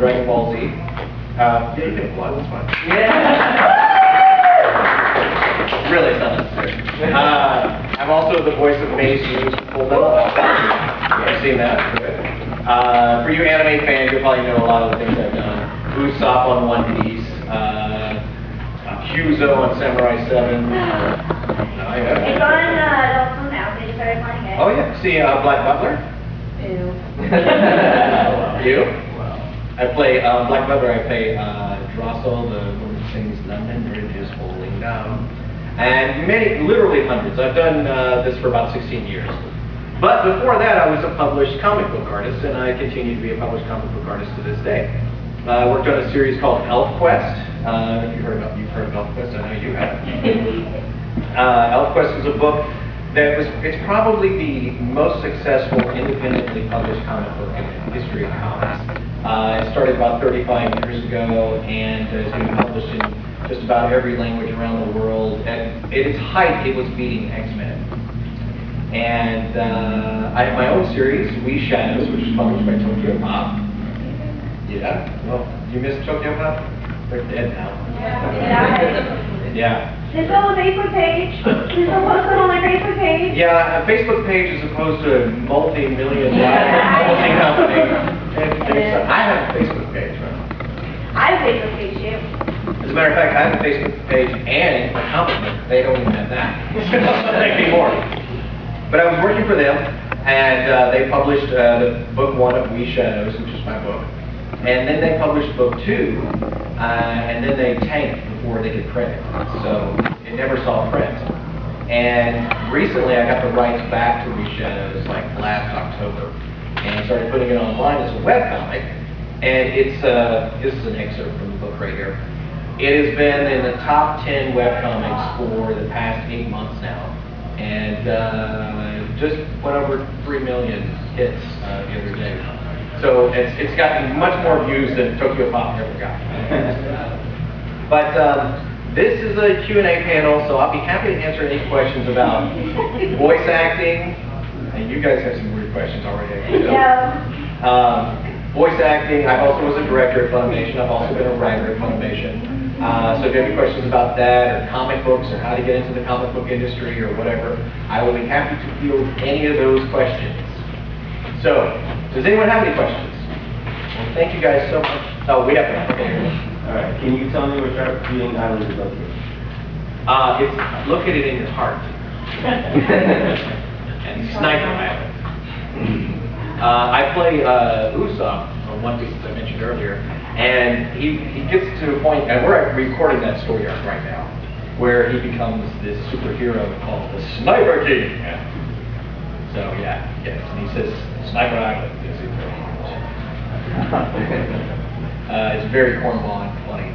Dragonball Z. Yeah, you can applaud, that's fine. Yeah. Really, it's not necessary. I'm also the voice of Maes Hughes from Full Metal Alchemist. You've seen that? Good. For you anime fans, you'll probably know a lot of the things I've done. Usopp on One Piece, Huzo on Samurai 7. It's on Drocell now, they started playing it. Oh yeah, see Black Butler? Ew. You? I play Black Butler, I play Drocell, the woman who sings London Bridge is Falling Down. And many, literally hundreds. I've done this for about 16 years. But before that, I was a published comic book artist, and I continue to be a published comic book artist to this day. I worked on a series called Elfquest. You've heard of Elfquest, I know you have. Elfquest is a book that it's probably the most successful independently published comic book in the history of comics. It started about 35 years ago, and has been published in just about every language around the world. At its height, it was beating X-Men. And I have my own series, We Shadows, which is published by Tokyo Pop. Yeah? Well, you missed Tokyo Pop? They're dead now. Yeah. There's no Facebook page. There's no posted on my Facebook page. Yeah, a Facebook page is opposed to a multi-million dollar publishing company. I have a Facebook page, right? I have a Facebook page too. As a matter of fact, I have a Facebook page and a comic book. They don't even have that anymore. But I was working for them, and they published the book 1 of We Shadows, which is my book. And then they published book 2, and then they tanked before they could print it. So it never saw print. And recently I got the rights back to We Shadows like last October, and started putting it online as a webcomic. And it's this is an excerpt from the book right here. It has been in the top 10 webcomics for the past 8 months now. And just went over 3 million hits the other day. So it's gotten much more views than Tokyo Pop ever got. But this is a Q&A panel, so I'll be happy to answer any questions about voice acting. And you guys have some weird questions already. Voice acting. I also was a director at Funimation. I've also been a writer at Funimation. So if you have any questions about that, or comic books, or how to get into the comic book industry, or whatever, I will be happy to field any of those questions. So, does anyone have any questions? Well, thank you guys so much. Oh, we have to. Okay. All right. Can you tell me where Sharpshooting Island is located? It's located in your heart. And Sniper Island. I play Usopp on One Piece, as I mentioned earlier, and he gets to a point, and we're recording that story arc right now, where he becomes this superhero called the Sniper King. So yes, and he says Sniper Island. It's very cornball and funny.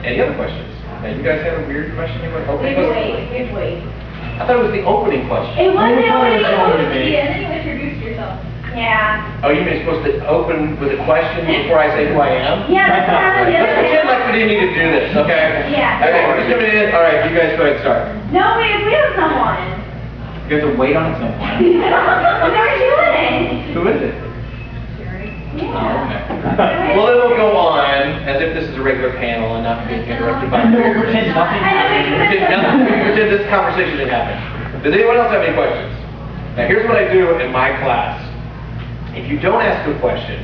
Any other questions? You guys have a weird question you want to open? Wait. I thought it was the opening question. It was the opening question, and then you introduced yourself. Yeah. Oh, you mean supposed to open with a question before I say who I am? Yeah, that's what happened. Let's pretend like we didn't need to do this, okay? Yeah. Okay, we're just coming in. All right, you guys go ahead and start. No, we have someone. You have to wait on someone. What are you doing? Who is it? Yeah. Oh, okay. Well, then we'll go on as if this is a regular panel and not being interrupted by Pretend nothing happened. Pretend this conversation didn't happen. Does anyone else have any questions? Now, here's what I do in my class. If you don't ask a question,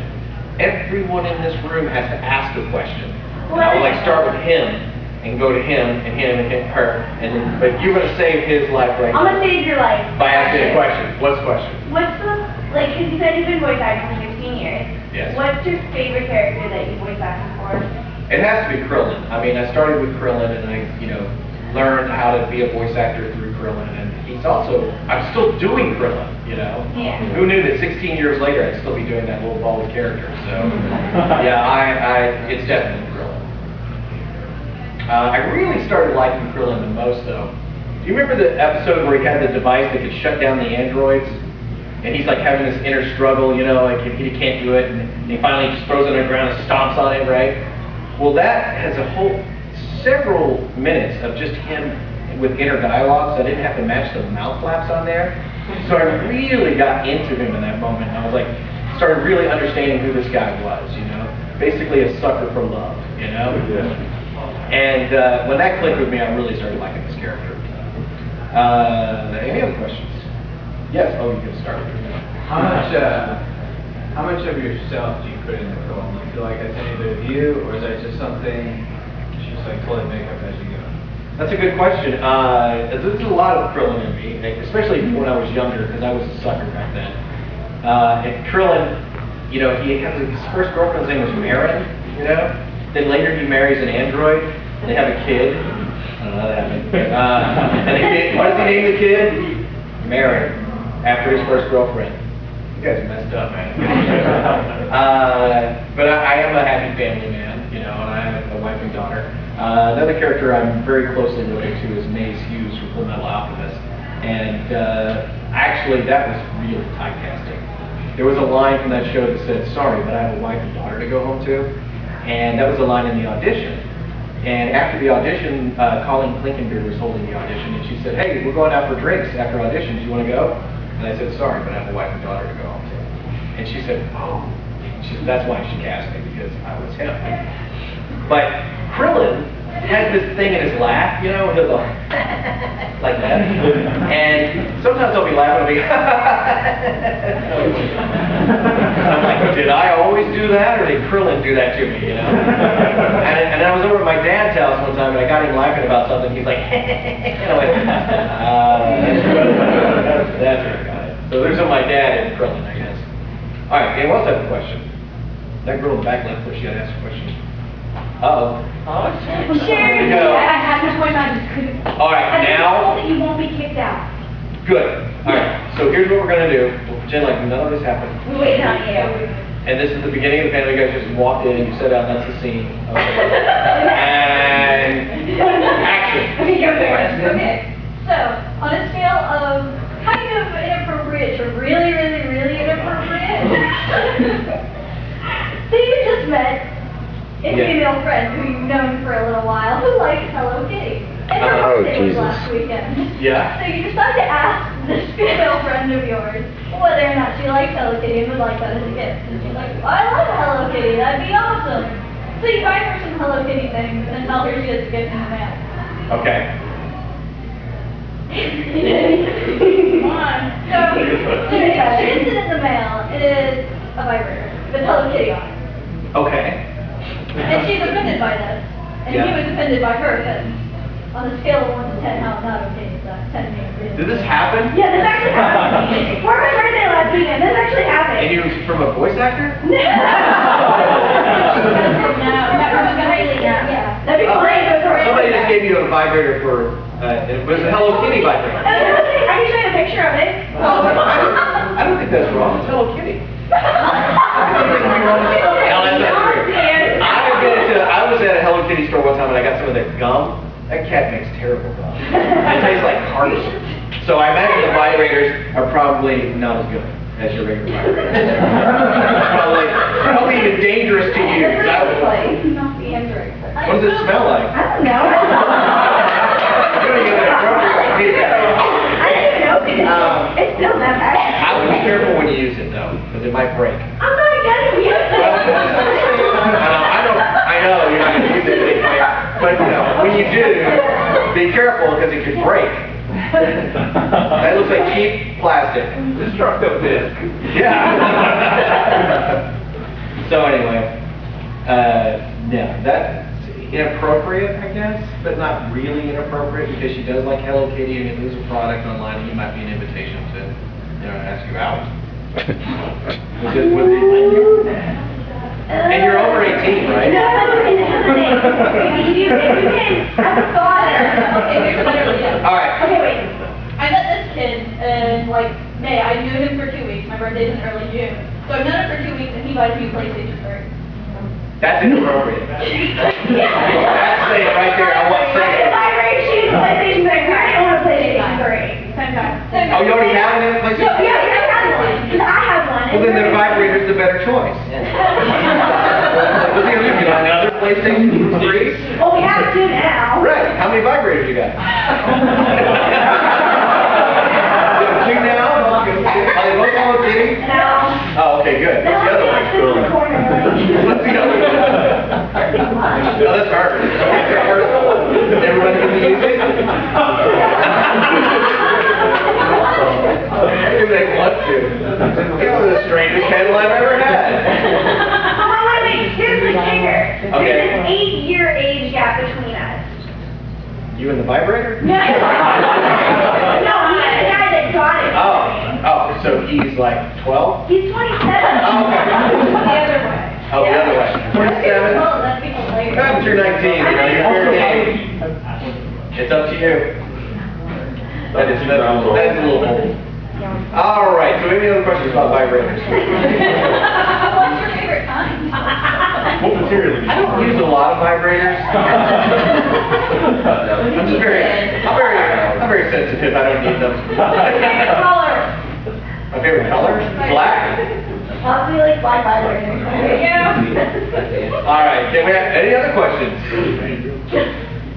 everyone in this room has to ask a question. And I will start with him and go to him and her, and then, but you're going to save his life right now. I'm going to save your life. By asking a question. What's the question? What's the, because you said you've been voice acting for 16 years. Yes. What's your favorite character that you voice acting for? It has to be Krillin. I mean, I started with Krillin, and I, learned how to be a voice actor through Krillin, and I'm still doing Krillin, Yeah. Who knew that 16 years later I'd still be doing that little bald character, so, yeah, it's definitely Krillin. I really started liking Krillin the most, though. Do you remember the episode where he had the device that could shut down the androids? And he's like having this inner struggle, like he can't do it, and he finally just throws it on the ground and stomps on it, right? Well, that has a whole several minutes of just him with inner dialogue, so I didn't have to match the mouth flaps on there. So I really got into him in that moment. I was like started really understanding who this guy was, you know? Basically a sucker for love, you know? Yeah. And when that clicked with me, I really started liking this character. Any other questions? Yes, oh, you can start. How much of yourself do you put in the film? Do you feel like that's any bit of you, or is that just something you just like fully make up as you go? That's a good question. There's a lot of Krillin in me, especially when I was younger, because I was a sucker back then. And Krillin, you know, he has his first girlfriend's name was Marin, you know? Then later he marries an android, and they have a kid. I don't know how that happened. And what does he name the kid? Marin, after his first girlfriend. You guys messed up, man. But I am a happy family man, you know, and I have a wife and daughter. Another character I'm very closely related to is Maes Hughes from Metal Alchemist. And actually, that was really typecasting. There was a line from that show that said, "Sorry, but I have a wife and daughter to go home to." And that was a line in the audition. And after the audition, Colleen Klinkenbeard was holding the audition, and she said, "Hey, we're going out for drinks after auditions. You want to go?" And I said, "Sorry, but I have a wife and daughter to go home to." And she said, "Oh." She said, "That's why she cast me, because I was him." But Krillin has this thing in his lap, you know, he'll go like that. And sometimes I'll be laughing, I'll be, I'm like, did I always do that, or did Krillin do that to me, you know? And I was over at my dad's house one time, and I got him laughing about something, he's like, and I went, that's where I got it. So there's my dad and Krillin, I guess. All right, anyone else have a question? That girl in the back left, she had to ask a question. Uh-oh. Sure. No. I had this point, I just couldn't. All right, I'm now. told that you won't be kicked out. Good. All right, so here's what we're going to do. We'll pretend like none of this happened. We're waiting on you. And this is the beginning of the panel. You guys just walked in and you sat down, that's the scene. Okay. And action. Okay, you're there. Okay. So, on a scale of kind of inappropriate to really, really, really inappropriate, so you just met a female friend who you've known for a little while who likes Hello Kitty. And her birthday was last weekend. Yeah. So you decide to ask this female friend of yours whether or not she likes Hello Kitty and would like that as a gift. And she's like, I love Hello Kitty, that'd be awesome. So you buy her some Hello Kitty things and tell her she gets a gift in the mail. Okay. Come on. So she gets it in the mail. It is a vibrator with Hello Kitty on it. Okay. And she's offended by this. And he was offended by her because on a scale of 1 to 10, how not okay is that? 10 being really. Did this happen? Yeah, this actually happened. For my birthday last weekend, this actually happened. And you from a voice actor? No. Yeah. That'd be great. Somebody just gave you a vibrator for, it was a Hello Kitty vibrator. I can show you a picture of it. I don't think that's wrong. It's Hello Kitty. No, that's not true. I was at a Hello Kitty store one time and I got some of their gum. That cat makes terrible gum. It tastes like heart. So I imagine the vibrators are probably not as good as your regular vibrators. probably even dangerous to use. Not the Android. What does it smell like? I don't know. You're gonna get an appropriate feedback. I don't even know. It's still that bad. I would be careful when you use it though, because it might break. I'm not gonna use it. I know you're not gonna use it, but you know, when you do, be careful because it could break. That looks like cheap plastic. Destructive disc. Yeah. So anyway, yeah, that's inappropriate, I guess, but not really inappropriate because she does like Hello Kitty, and if there's a product online, it might be an invitation to, you know, ask you out. Was it like you? And you're over 18, right? No, you can. I've thought it. Okay, here's literally it. All right. Okay, wait. I met this kid in like May. I knew him for 2 weeks. My birthday's in early June. So I've known him for 2 weeks, and he buys me a PlayStation 3. That's inappropriate. That's it right there. I want to say it. PlayStation 3. I don't want a PlayStation 3. Same time. Oh, you already have it in PlayStation? No, yeah, I have one. Because I have one. Well, then the vibrator's the better choice. What's the other? You got another PlayStation 3? Well, we have two now. Right. How many vibrators you got? You have two now? Are they both Hello Kitty? No. Oh, okay, good. What's the other one? What's the other one? Oh, that's harder. Does everyone get to use it? Maybe they want to. It was the strangest candle I've ever had. Wait, here's the kicker. Okay. There's an 8-year age gap between us. You and the vibrator? No, he's the guy that got it. Oh, so he's like 12? He's 27. Oh, okay. The other way. Oh, the other way. 27? Oh, that'd be hilarious. But you're 19, you know, you're fair game. It's up to you. That is a little old. All right, so any other questions about vibrators? What's your favorite kind? What material do you I don't use a lot of vibrators. I'm very sensitive. I don't need them. Favorite color? My favorite color? Black. Probably like black vibrators. Yeah. All right. Can we have any other questions?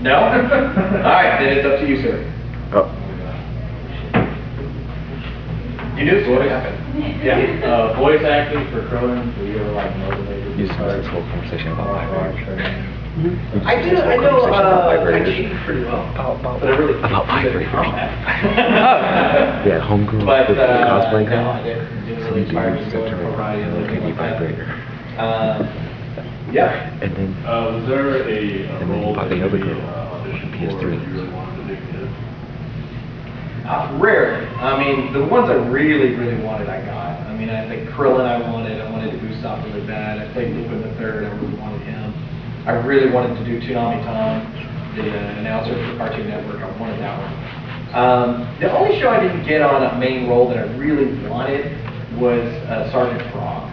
No? All right. Then it's up to you, sir. You knew this would happen. Yeah. Voice acting for Krillin, were you ever like motivated? You just had this whole conversation about vibrators. I know cheated pretty well. But I really About vibrators. Yeah, homegirl But, with the cosplay no, guy. I didn't Some really dude inspire me to used go to into turn variety on and a things little like that. vibrator. Yeah. And then Was there a then role you bought the that other you girl auditioned on for PS3. or you really wanted to do? Rarely. I mean, the ones I really, really wanted, I got. I mean, I think Krillin I wanted Usopp really bad. I played Lupin the Third, I really wanted him. I really wanted to do Toonami Tom, the announcer for Cartoon Network. I wanted that one. The only show I didn't get on a main role that I really wanted was Sergeant Frog.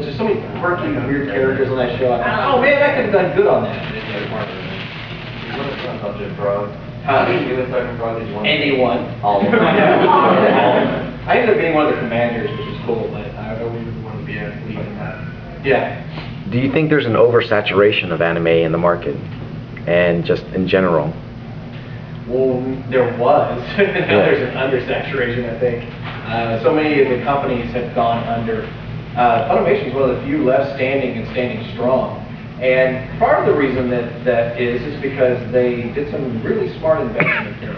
Just so many quirky, weird characters on that show. I thought, oh man, I could have done good on that. You want to talk about Jim Frog? You and Sergeant Frog, did you want to? Anyone. All of them. I ended up being one of the commanders, which is cool, but I don't really want to be a lead in that. Yeah. Do you think there's an oversaturation of anime in the market? And just in general? Well, there was. Now there's an undersaturation, I think. So many of the companies have gone under. Funimation is one of the few left standing and standing strong. And part of the reason that is because they did some really smart investment things.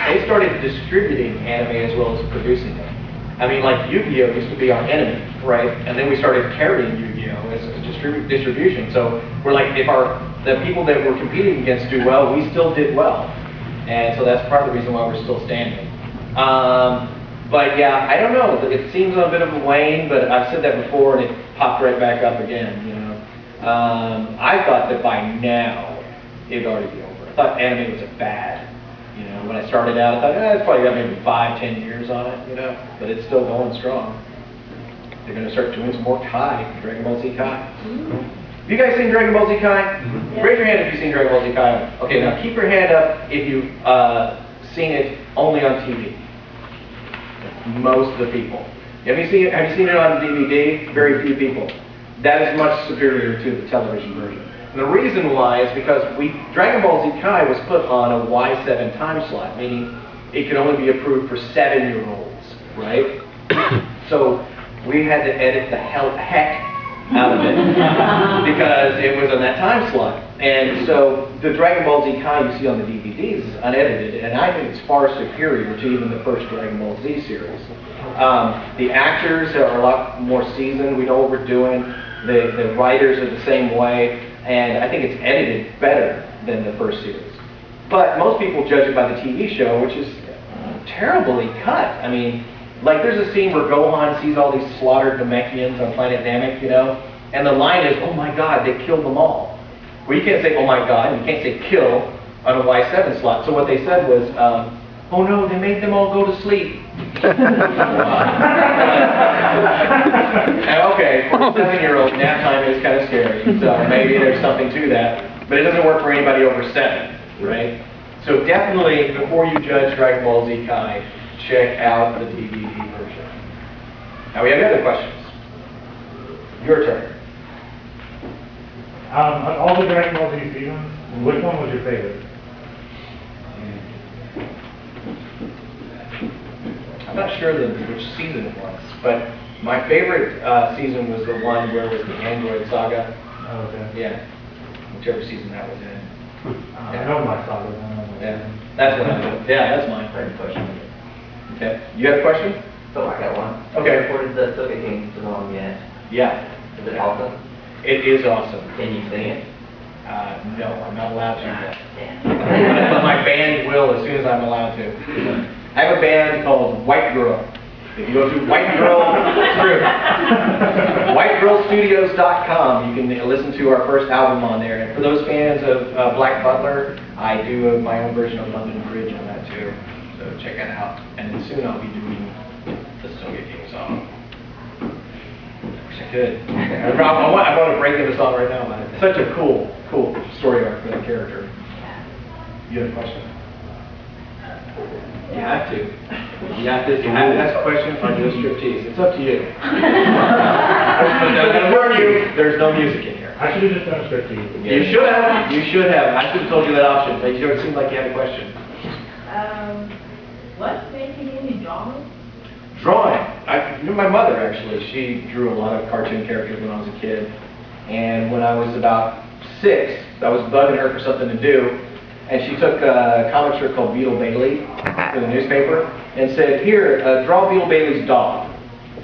They started distributing anime as well as producing it. I mean, like Yu-Gi-Oh! Used to be our enemy, right? And then we started carrying Yu-Gi-Oh! As a distribution. So we're like, if the people that we're competing against do well, we still did well. And so that's part of the reason why we're still standing. But yeah, I don't know. It seems on a bit of a wane, but I've said that before and it popped right back up again, you know. I thought that by now it'd already be over. I thought anime was a fad. You know, when I started out, I thought, it's probably got maybe 5-10 years on it, you know, but it's still going strong. They're going to start doing some more Kai, Dragon Ball Z Kai. Have you guys seen Dragon Ball Z Kai? Yeah. Raise your hand if you've seen Dragon Ball Z Kai. Okay, now keep your hand up if you've seen it only on TV. Most of the people. Have you seen it on DVD? Very few people. That is much superior to the television version. And the reason why is because Dragon Ball Z Kai was put on a Y7 time slot, meaning it could only be approved for 7-year-olds, right? So we had to edit the heck out of it because it was on that time slot. And so the Dragon Ball Z Kai you see on the DVDs is unedited, and I think it's far superior to even the first Dragon Ball Z series. The actors are a lot more seasoned. We know what we're doing. The writers are the same way, and I think it's edited better than the first series. But most people judge it by the TV show, which is terribly cut. I mean, like there's a scene where Gohan sees all these slaughtered Namekians on planet Namek, you know, and the line is, "Oh my God, they killed them all." Well, you can't say, "Oh my God," and you can't say "kill" on a Y7 slot. So what they said was, "Oh no, they made them all go to sleep." Okay, for a 7-year-old, nap time is kind of scary, so maybe there's something to that, but it doesn't work for anybody over 7, right? So definitely, before you judge Dragon Ball Z Kai, check out the DVD version. Now we have other questions. Your turn. All the Dragon Ball Z seasons, which one was your favorite? I'm not sure which season it was, but My favorite season was the one where it was the Android Saga. Oh, okay. Yeah, whichever season that was in. I know my saga. Yeah, that's what I know. Yeah, that's mine. Great question. Okay, you have a question? So I got one. Okay. I recorded the Soka King song yet. Yeah, Is it awesome? it is awesome. Can you sing it? No, I'm not allowed to. Damn. But my band will as soon as I'm allowed to. I have a band called White Girl. If you go to whitegirlstudios.com, you can listen to our first album on there. And for those fans of Black Butler, I do my own version of London Bridge on that too. So check that out. And then soon I'll be doing the Soka King song. Wish I could. I want to break into the song right now, man. It's such a cool story arc for the character. You have a question? You have to. You have to ask a question on your striptease. It's up to you. I'm gonna warn you, there's no music in here. I should have just done a striptease. You should have. You should have. I should have told you that option, but it seemed like you had a question. What made you into drawing? Drawing. My mother actually, she drew a lot of cartoon characters when I was a kid. And when I was about 6, I was bugging her for something to do. And she took a comic strip called Beetle Bailey for the newspaper and said, here, draw Beetle Bailey's dog.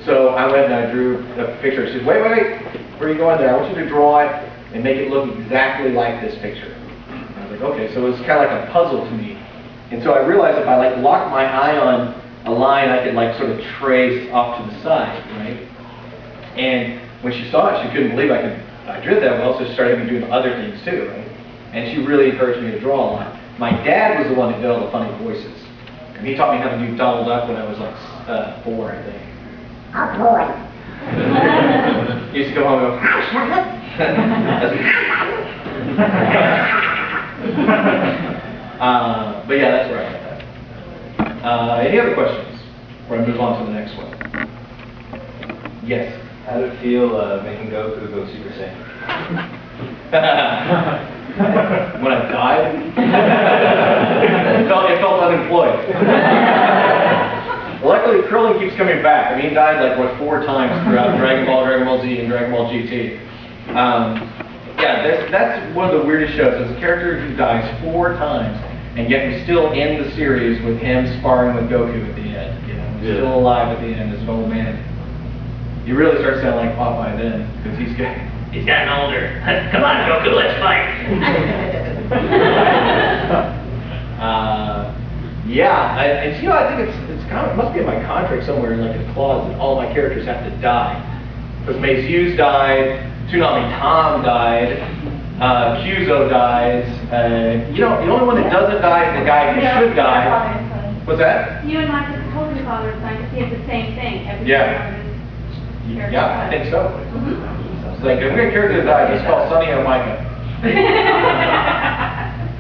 So I went and I drew a picture. She said, wait, where are you going there? I want you to draw it and make it look exactly like this picture. And I was like, okay, so it was kind of like a puzzle to me. And so I realized if I locked my eye on a line, I could sort of trace off to the side, right? And when she saw it, she couldn't believe I drew it that well, so she started doing other things too, right? And she really encouraged me to draw a lot. My dad was the one that did all the funny voices. And he taught me how to do Donald Duck when I was 4, I think. Oh boy. He used to come home and go, but yeah, that's where I got that. Any other questions? Before I move on to the next one. Yes. How did it feel making Goku go Super Saiyan? When I died, it felt unemployed. Luckily, Krillin keeps coming back. I mean, he died 4 times throughout Dragon Ball, Dragon Ball Z, and Dragon Ball GT. Yeah, that's one of the weirdest shows. There's a character who dies 4 times, and yet we still end the series with him sparring with Goku at the end. You know, he's still alive at the end as an old man. You really start sounding like Popeye then, because he's gotten older. Come on, Goku, let's fight. And I think it's kind of, it must be in my contract somewhere, like a clause that all my characters have to die. Because Maes Hughes died, Toonami Tom died, Usopp dies. The only one that doesn't die is the guy who should die. What's that? You and my older father signed to see the same thing every Yeah. Yeah, I think so. Mm-hmm. It's like, if we got a character that died, just call Sonny or Micah.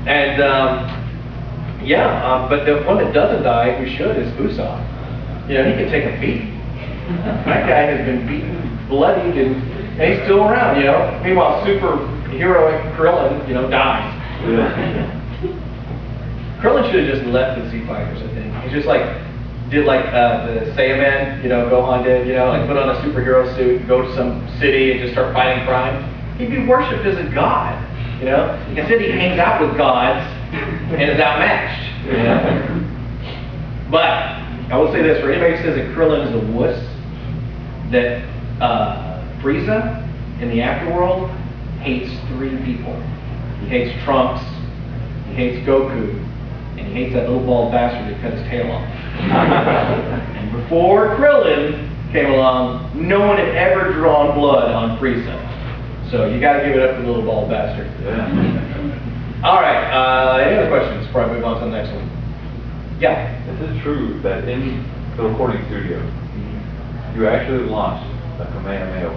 And, but the one that doesn't die, who should, is Usopp. He can take a beating. That guy has been beaten, bloodied, and he's still around, Meanwhile, superheroic Krillin, dies. Yeah. Krillin should have just left the Z Fighters, I think. He's just did the Saiyaman, Gohan did, put on a superhero suit, go to some city and just start fighting crime. He'd be worshipped as a god, Instead he hangs out with gods and is outmatched, But I will say this, for anybody who says that Krillin is a wuss, that Frieza in the afterworld hates 3 people. He hates Trunks, he hates Goku, and he hates that little bald bastard that cut his tail off. And before Krillin came along, no one had ever drawn blood on Frieza. So you got to give it up to the little bald bastard. Yeah. All right. Any other questions before I move on to the next one? Yeah. Is it true that in the recording studio, you actually launched a Kamehameha?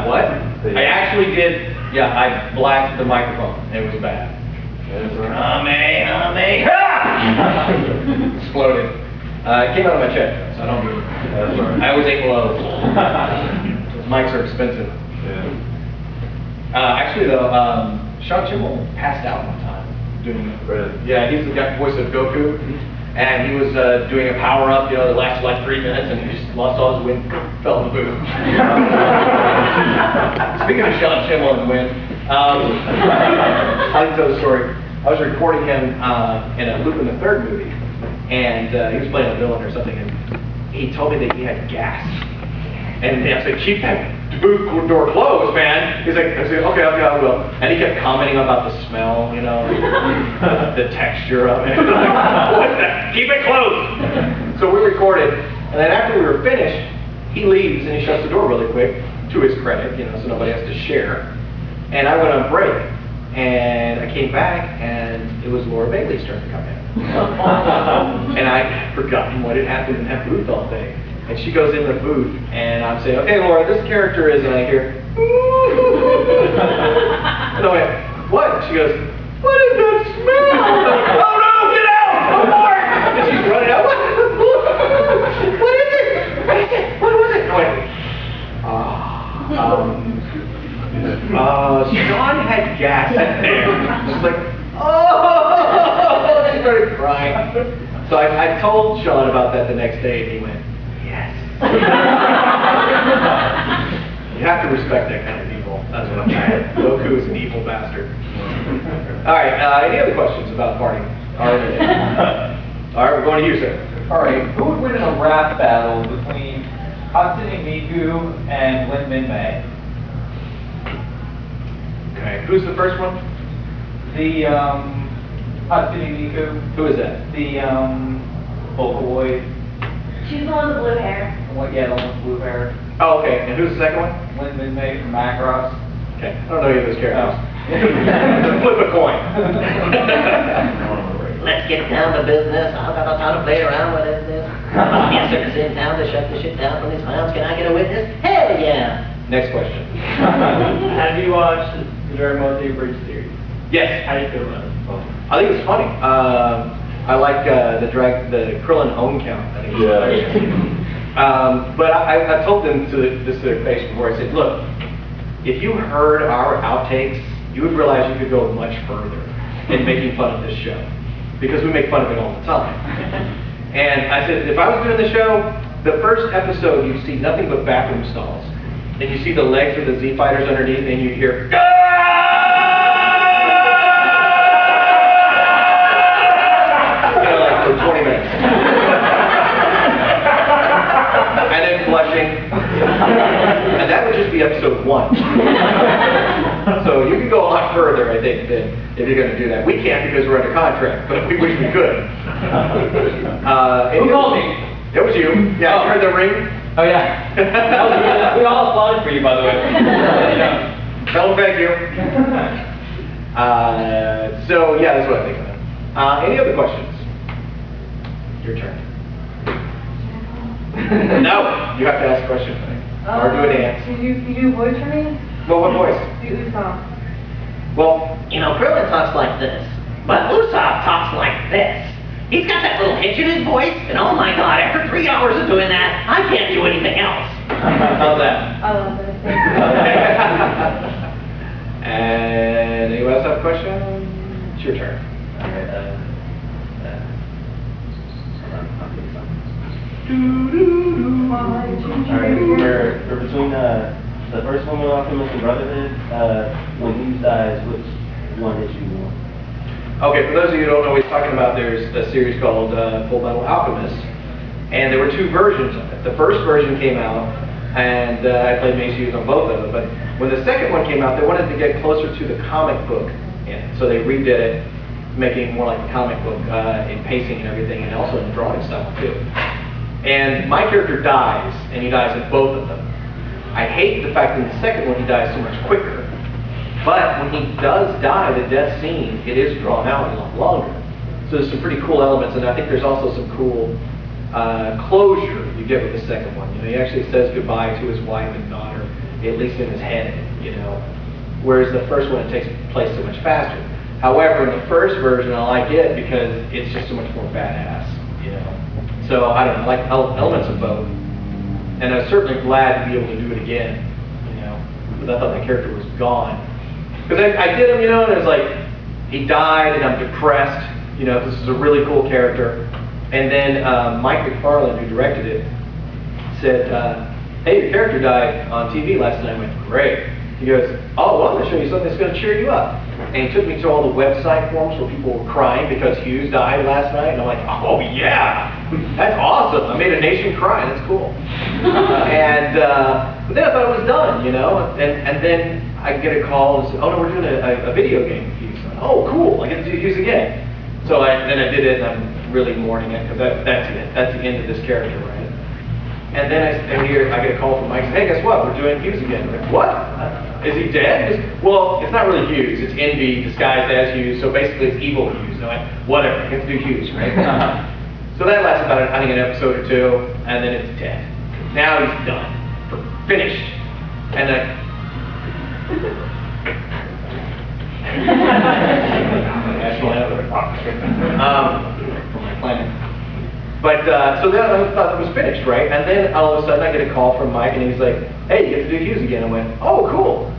What? I actually did. Yeah, I blacked the microphone. It was bad. Kamehameha! Exploded. It came out of my check, so I don't do it. That's right. I always ate low. Those mics are expensive. Yeah. Actually, though, Sean Chimmel passed out one time doing it. Really? Yeah, he's the guy voice of Goku. And he was doing a power-up, you know, that lasted like 3 minutes, and he just lost all his wind, fell in the booth. Speaking of Sean Schimmel and the wind, I'll tell the story. I was recording him in a Lupin the Third movie, and he was playing a villain or something, and he told me that he had gas. And I said, keep that booth door closed, man. He's like, I said, okay, I will. And he kept commenting about the smell, you know, the texture of it. What the? Keep it closed. So we recorded, and then after we were finished, he leaves and he shuts the door really quick, to his credit, you know, so nobody has to share. And I went on break, and I came back, and it was Laura Bailey's turn to come in. And I'd forgotten what had happened in that booth all day. And she goes in the booth, and I'm saying, okay, Laura, this character is, and I hear, and I went, what? She goes, what is that smell? Oh no, get out! Oh, Mark! And she's running out. What is it? What is it? What was it? And I went, Sean had gas in there. She's like, oh! She started crying. So I told Sean about that the next day, and he went, yes. You have to respect that kind of evil. That's what I'm saying. Goku is an evil bastard. All right, any other questions about party? All right, we're going to you, sir. All right, who would win in a rap battle between Hatsune Miku and Lin Min Mei? Okay, who's the first one? The Hatsune Miku. Who is that? The Vocaloid. She's the one with the blue hair. Yeah, the one with blue hair. Oh, okay, and who's the second one? Lin Min Mei from Macross. Okay, I don't know any of those characters. Flip a coin. Let's get down to business. I've got no time to play around with this. Yes, sir, sit down to shut the shit down from these clowns. Can I get a witness? Hell yeah. Next question. Have you watched the Dragonball Z Bridge series? Yes. How do you feel about it? I think it's funny. I like the Krillin own count. I think it's hilarious. But I told them this to their face before. I said, look, if you heard our outtakes, you would realize you could go much further in making fun of this show. Because we make fun of it all the time. And I said, if I was doing the show, the first episode you see nothing but bathroom stalls. And you see the legs of the Z fighters underneath, and you hear, like for 20 minutes. And then blushing. And that would just be episode 1. So you can go a lot further, I think, than if you're going to do that. We can't because we're under contract, but we wish we could. Who called me? It was you. Yeah, you heard the ring? Oh yeah. We all applauded for you, by the way. Tell them thank you. So yeah, that's what I think of it. Any other questions? Your turn. No, you have to ask a question. Or do a dance. You do voice for me? Well, what voice? Do Usopp. Well, You know, Krillin talks like this, but Usopp talks like this. He's got that little hitch in his voice, and oh my god, after 3 hours of doing that, I can't do anything else. how's that? I love it. And anyone else have a question? It's your turn. Alright, for between the first one with Alchemist and Brotherhood, when Hughes dies, which one hits you more? Okay, for those of you who don't know what he's talking about, there's a series called Full Metal Alchemist, and there were 2 versions of it. The first version came out, and I played Maes Hughes on both of them, but when the second one came out, they wanted to get closer to the comic book in it, so they redid it, making it more like a comic book in pacing and everything, and also in drawing style too. And my character dies, and he dies in both of them. I hate the fact that in the second one he dies so much quicker. But when he does die, the death scene, it is drawn out a lot longer. So there's some pretty cool elements, and I think there's also some cool closure you get with the second one. You know, he actually says goodbye to his wife and daughter, at least in his head, you know. Whereas the first one, it takes place so much faster. However, in the first version, I like it because it's just so much more badass, you know. So, I don't know, I like elements of both. And I was certainly glad to be able to do it again, you know, because I thought my character was gone. Because I did him, you know, and it was like, he died and I'm depressed, you know, this is a really cool character. And then Mike McFarlane, who directed it, said, hey, your character died on TV last night. I went, great. He goes, oh, well, I'm going to show you something that's going to cheer you up. And he took me to all the website forums where people were crying because Hughes died last night. And I'm like, oh, yeah, that's awesome. I made a nation cry. That's cool. But then I thought it was done, you know. And then I get a call and say, oh, no, we're doing a video game with Hughes. Oh, cool. I get to do Hughes again. So then I did it, and I'm really mourning it because that's it. That's the end of this character, right? And then I get a call from Mike saying, hey, guess what? We're doing Hughes again. I'm like, what? Is he dead? Well, it's not really Hughes. It's Envy disguised as Hughes. So basically, it's evil Hughes. No, whatever. I get to do Hughes, right? So that lasts about, I think, an episode or two, and then it's dead. Now he's done. Finished. And then national anthem. For my planet. But, so then I thought it was finished, right? And then all of a sudden I get a call from Mike and he's like, hey, you get to do Hughes again. I went, oh, cool.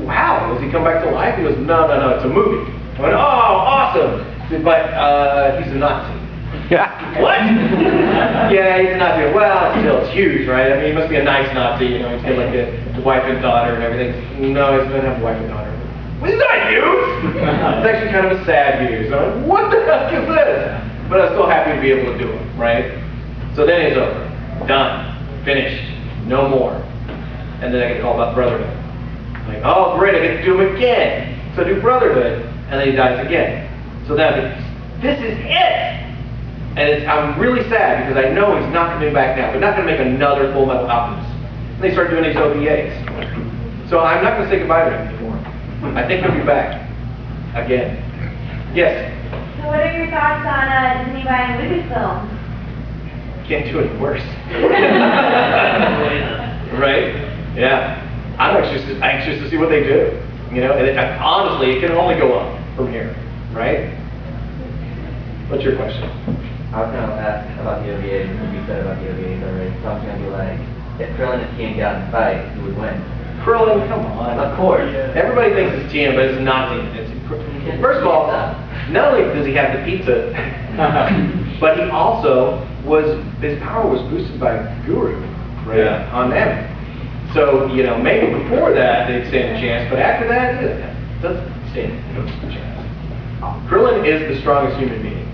Wow, does he come back to life? He goes, no, it's a movie. I went, oh, awesome. But he's a Nazi. What? Yeah, he's a Nazi. Well, still, it's Hughes, right? I mean, he must be a nice Nazi, you know, he's got like a wife and daughter and everything. No, he's going to have a wife and daughter. Well, he's not Hughes. It's actually kind of a sad Hughes. I'm like, what the heck is this? But I was still happy to be able to do it, right? So then it's over. Done. Finished. No more. And then I get a call about Brotherhood. I'm like, oh, great, I get to do him again. So I do Brotherhood, and then he dies again. So then I think, this is it! And I'm really sad because I know he's not coming back now. They're not going to make another Full Metal Alchemist. And they start doing these OVAs. So I'm not going to say goodbye to him anymore. I think he'll be back. Again. Yes? So what are your thoughts on Disney buying Lucasfilm? Can't do it worse. Right? Yeah. I'm anxious to see what they do. You know, and honestly, it can only go up from here. Right? What's your question? I was going to ask about the OVAs, what you said about the OVAs already. So I was going to be like, if Krillin and Tien got in a fight, who would win? Krillin, come on. Of course. Everybody thinks it's Tien, but it's not Tien. First of all, not only does he have the pizza, but he also his power was boosted by Guru, right? Yeah. On them. So, you know, maybe before that they'd stand a chance, but after that, it doesn't stand a chance. Krillin is the strongest human being.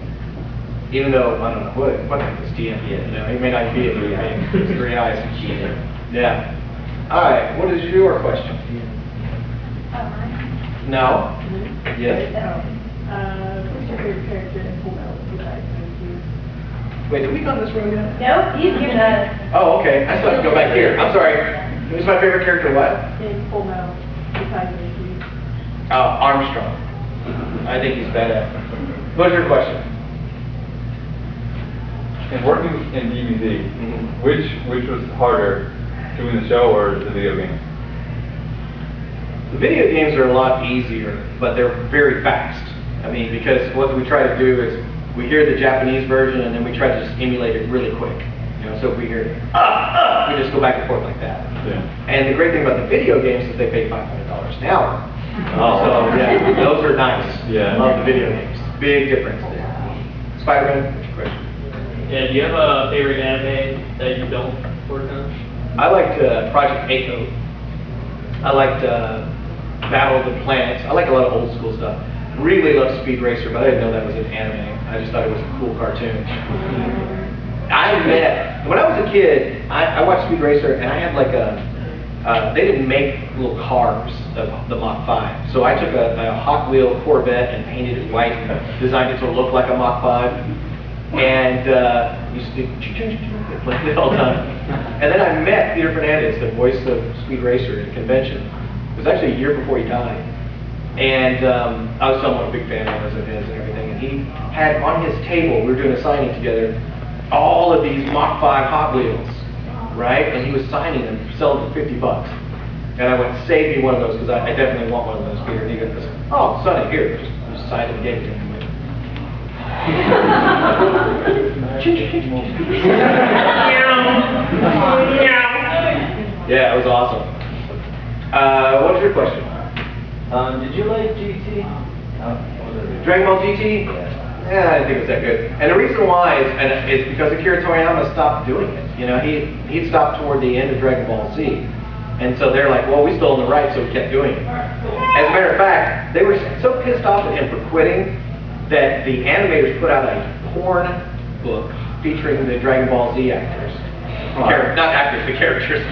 Even though, I don't know, what the heck is Tien? You know, he may not be a human being. His 3 eyes. Yeah. All right, what is your question? No? Yes? Who's your favorite character in Full Metal besides Hughes? Wait, did we go on this road yet? Nope, he's given us. Oh, okay. I still have to go back here. I'm sorry. Who's my favorite character? What? In Full Metal besides Hughes. Armstrong. I think he's badass. What's your question? And working in DVD, which was harder, doing the show or the video game? The video games are a lot easier, but they're very fast. I mean, because what we try to do is we hear the Japanese version and then we try to just emulate it really quick. You know, so if we hear we just go back and forth like that. Yeah. And the great thing about the video games is they pay $500 an hour. Oh. So yeah, those are nice. Yeah. I love the video games. Big difference there. Spider-Man, what's your question? Yeah, do you have a favorite anime that you don't work on? I liked Project Echo. I liked Battle of the Planets. I like a lot of old school stuff. Really loved Speed Racer, but I didn't know that was an anime. I just thought it was a cool cartoon. When I was a kid, I watched Speed Racer, and I had like they didn't make little cars of the Mach 5. So I took a Hot Wheel Corvette and painted it white and designed it to look like a Mach 5. And used to do played it all the time. And then I met Peter Fernandez, the voice of Speed Racer, at a convention. It was actually a year before he died. And I was somewhat a big fan of his and everything. And he had on his table, we were doing a signing together, all of these Mach 5 Hot Wheels, right? And he was signing them, selling for $50. And I went, save me one of those, because I definitely want one of those, Peter. And he goes, oh, Sonny, here, just sign it and gave it to him. Yeah, it was awesome. What was your question? Did you like GT? Dragonball GT? Yeah, I didn't think it was that good. And the reason why is because Akira Toriyama stopped doing it. You know, he stopped toward the end of Dragon Ball Z. And so they're like, well, we still own the rights, so we kept doing it. As a matter of fact, they were so pissed off at him for quitting that the animators put out a porn book featuring the Dragon Ball Z actors. Not actors, the characters.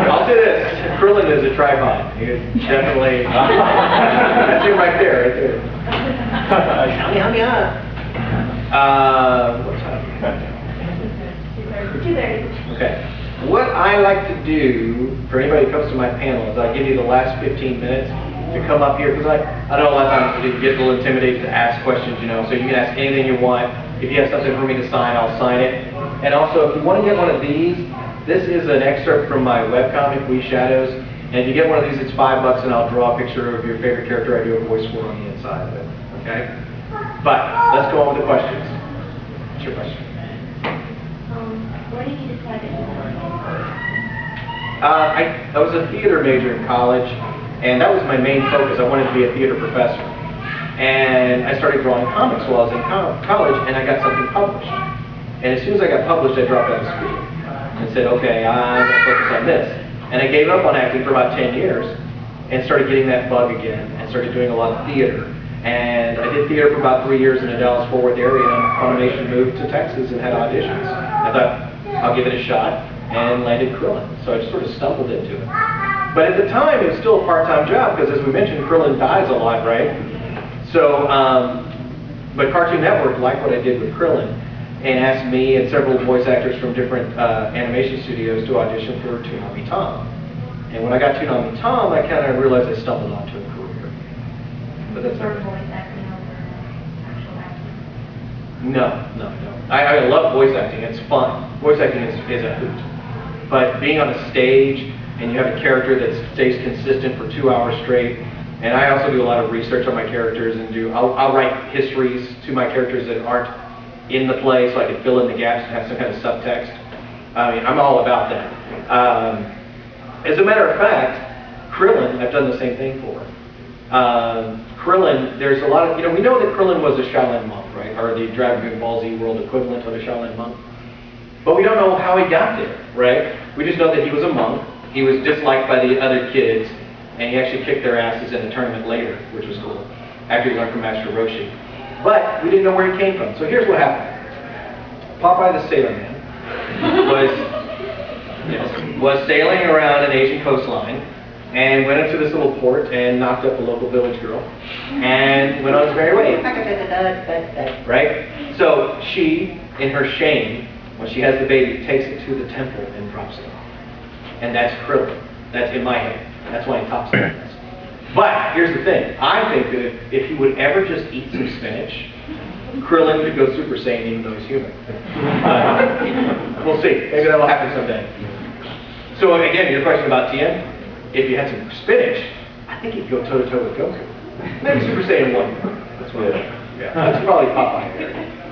I'll say this, Krillin is a tripod. He is definitely, that's him right there, right there. What time? 2:30. Okay. What I like to do for anybody who comes to my panel is I give you the last 15 minutes to come up here, because I know a lot of times you get a little intimidated to ask questions, you know, so you can ask anything you want. If you have something for me to sign, I'll sign it. And also, if you want to get one of these, this is an excerpt from my webcomic, We Shadows, and if you get one of these, it's $5, and I'll draw a picture of your favorite character. I do a voice for on the inside of it, okay? But, let's go on with the questions. What's your question? What did you decide to do? I was a theater major in college, and that was my main focus. I wanted to be a theater professor. And I started drawing comics while I was in college, and I got something published. And as soon as I got published, I dropped out of school and said, okay, I'm going to focus on this. And I gave up on acting for about 10 years and started getting that bug again and started doing a lot of theater. And I did theater for about 3 years in the Dallas-Fort Worth area, and Funimation moved to Texas and had auditions. I thought, I'll give it a shot, and landed Krillin. So I just sort of stumbled into it. But at the time, it was still a part-time job, because as we mentioned, Krillin dies a lot, right? So, but Cartoon Network liked what I did with Krillin and asked me and several voice actors from different animation studios to audition for Toonami Tom. And when I got Toonami Tom, I kind of realized I stumbled onto a career. But that's For voice acting over actual acting? No. I love voice acting. It's fun. Voice acting is a hoot. But being on a stage and you have a character that stays consistent for 2 hours straight, and I also do a lot of research on my characters and I'll write histories to my characters that aren't in the play so I can fill in the gaps and have some kind of subtext. I mean, I'm all about that. As a matter of fact, Krillin, I've done the same thing for. Krillin, there's a lot of, we know that Krillin was a Shaolin monk, right? Or the Dragon Ball Z world equivalent of a Shaolin monk. But we don't know how he got there, right? We just know that he was a monk. He was disliked by the other kids, and he actually kicked their asses in a tournament later, which was cool, after he learned from Master Roshi. But we didn't know where he came from. So here's what happened. Popeye the Sailor Man was sailing around an Asian coastline and went into this little port and knocked up a local village girl and went on his merry way. Right? So she, in her shame, when she has the baby, takes it to the temple and drops it. And that's Krillin. That's in my head. That's why he talks like this. But here's the thing. I think that if he would ever just eat some spinach, Krillin could go Super Saiyan even though he's human. We'll see. Maybe that'll happen someday. So again, your question about Tien, if you had some spinach, I think he'd go toe-to-toe with Goku. Maybe Super Saiyan 1. That's what. Yeah. That's probably Popeye.